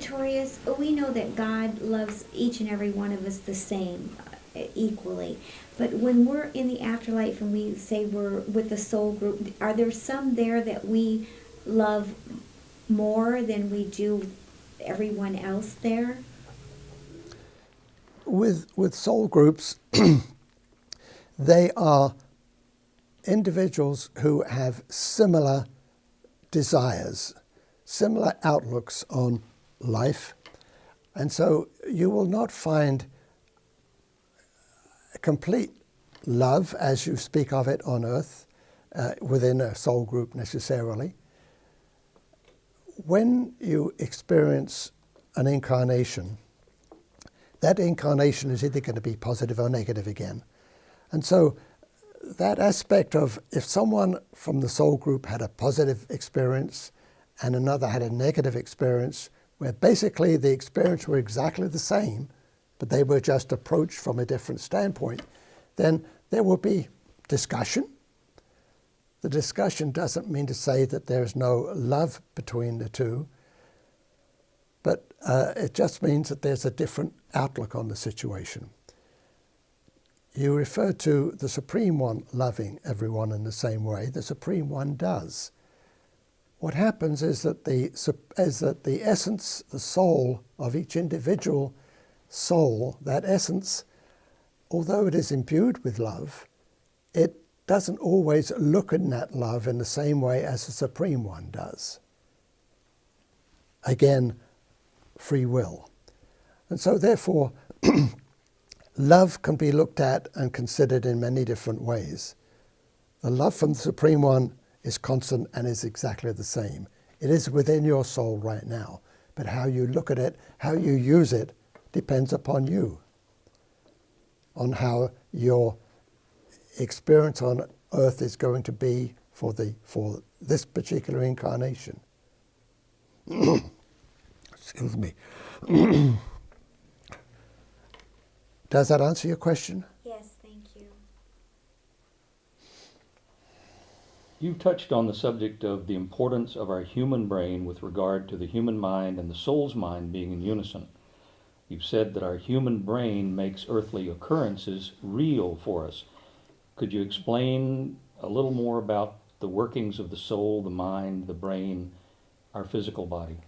Pretorius, we know that God loves each and every one of us the same, equally. But when we're in the afterlife and we say we're with the soul group, are there some there that we love more than we do everyone else there? With soul groups, they are individuals who have similar desires, similar outlooks on life, and so you will not find a complete love as you speak of it on earth within a soul group necessarily. When you experience an incarnation, that incarnation is either going to be positive or negative again. And so that aspect of if someone from the soul group had a positive experience and another had a negative experience, where basically the experience were exactly the same, but they were just approached from a different standpoint, then there will be discussion. The discussion doesn't mean to say that there's no love between the two, but it just means that there's a different outlook on the situation. You refer to the Supreme One loving everyone in the same way. The Supreme One does. What happens is that the essence, the soul of each individual soul, that essence, although it is imbued with love, it doesn't always look in that love in the same way as the Supreme One does. Again, free will. And so therefore, love can be looked at and considered in many different ways. The love from the Supreme One is constant and is exactly the same. It is within your soul right now, but how you look at it, how you use it, depends upon you, on how your experience on earth is going to be for this particular incarnation. Excuse me. Does that answer your question? Yes, thank you. You touched on the subject of the importance of our human brain with regard to the human mind and the soul's mind being in unison. You've said that our human brain makes earthly occurrences real for us. Could you explain a little more about the workings of the soul, the mind, the brain, our physical body?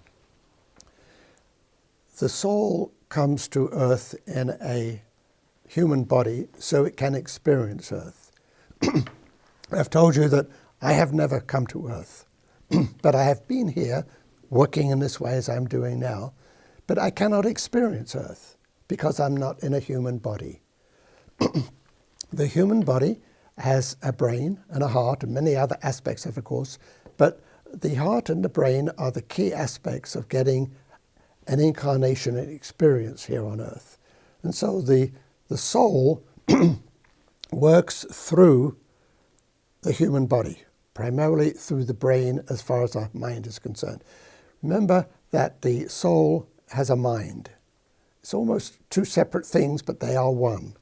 The soul comes to earth in a human body so it can experience earth. I've told you that I have never come to earth, but I have been here working in this way as I'm doing now, but I cannot experience earth because I'm not in a human body. The human body has a brain and a heart and many other aspects of course, but the heart and the brain are the key aspects of getting an incarnation and experience here on earth. And so the soul works through the human body, primarily through the brain as far as our mind is concerned. Remember that the soul has a mind. It's almost two separate things, but they are one.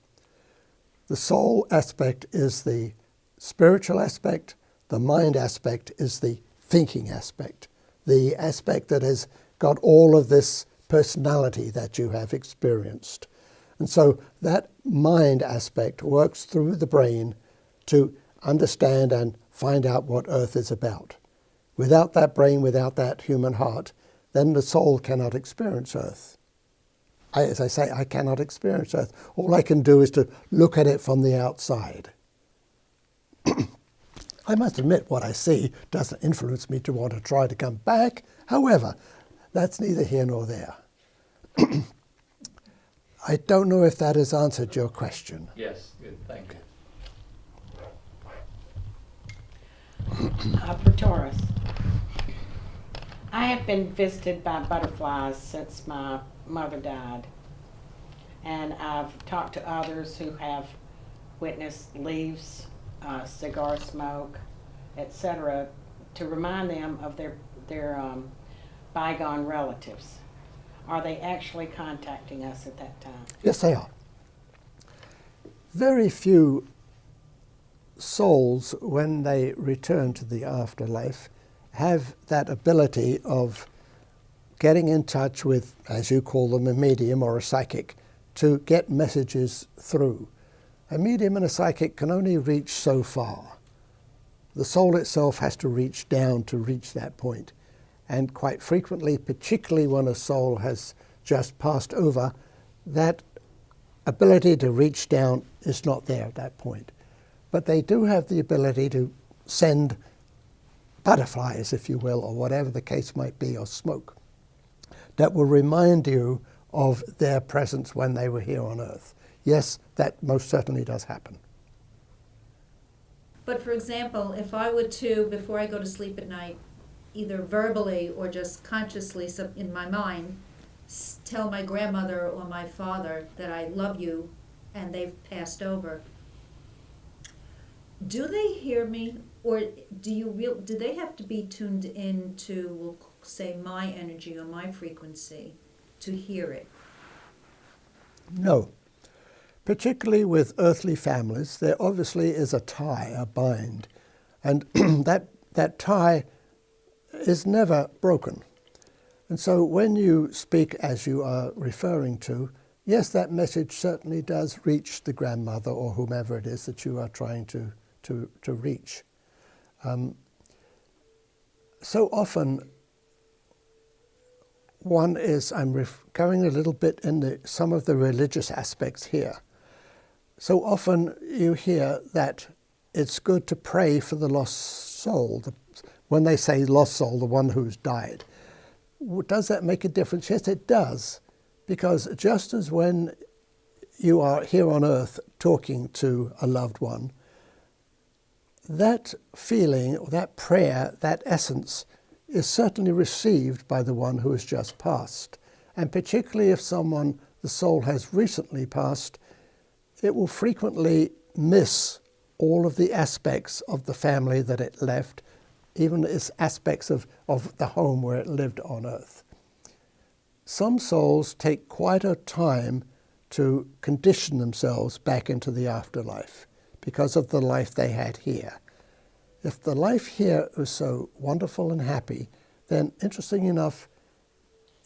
The soul aspect is the spiritual aspect. The mind aspect is the thinking aspect, the aspect that has got all of this personality that you have experienced. And so that mind aspect works through the brain to understand and find out what earth is about. Without that brain, without that human heart, then the soul cannot experience earth. As I say, I cannot experience earth. All I can do is to look at it from the outside. I must admit what I see doesn't influence me to want to try to come back. However, that's neither here nor there. I don't know if that has answered your question. Yes, good, thank you. Pretorius. I have been visited by butterflies since my mother died, and I've talked to others who have witnessed leaves, cigar smoke, etc., to remind them of their bygone relatives. Are they actually contacting us at that time? Yes, they are. Very few souls, when they return to the afterlife, have that ability of getting in touch with, as you call them, a medium or a psychic, to get messages through. A medium and a psychic can only reach so far. The soul itself has to reach down to reach that point. And quite frequently, particularly when a soul has just passed over, that ability to reach down is not there at that point. But they do have the ability to send butterflies, if you will, or whatever the case might be, or smoke, that will remind you of their presence when they were here on Earth. Yes, that most certainly does happen. But for example, if I were to, before I go to sleep at night, either verbally or just consciously in my mind, tell my grandmother or my father that I love you and they've passed over, do they hear me, or do they have to be tuned into, we'll say, my energy or my frequency to hear it? No. Particularly with earthly families, there obviously is a tie, a bind, and that tie is never broken. And so when you speak as you are referring to, yes, that message certainly does reach the grandmother or whomever it is that you are trying to reach. So often, one is, I'm going a little bit in some of the religious aspects here. So often you hear that it's good to pray for the lost soul. When they say lost soul, the one who's died. Does that make a difference? Yes, it does. Because just as when you are here on earth talking to a loved one, that feeling, or that prayer, that essence, is certainly received by the one who has just passed. And particularly if someone, the soul, has recently passed, it will frequently miss all of the aspects of the family that it left, even its aspects of the home where it lived on earth. Some souls take quite a time to condition themselves back into the afterlife because of the life they had here. If the life here was so wonderful and happy, then interesting enough,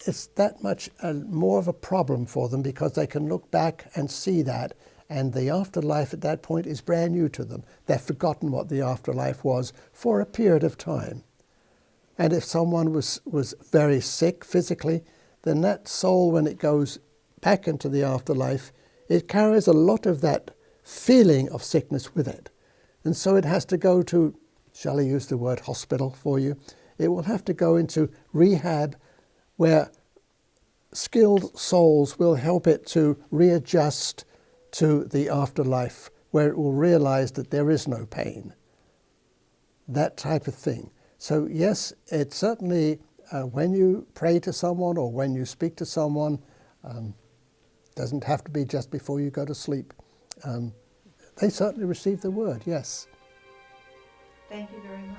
it's that much more of a problem for them because they can look back and see that, and the afterlife at that point is brand new to them. They've forgotten what the afterlife was for a period of time. And if someone was very sick physically, then that soul, when it goes back into the afterlife, it carries a lot of that feeling of sickness with it. And so it has to go to, shall I use the word hospital for you? It will have to go into rehab where skilled souls will help it to readjust to the afterlife, where it will realize that there is no pain. That type of thing. So yes, it certainly, when you pray to someone or when you speak to someone, doesn't have to be just before you go to sleep. They certainly receive the word, yes. Thank you very much.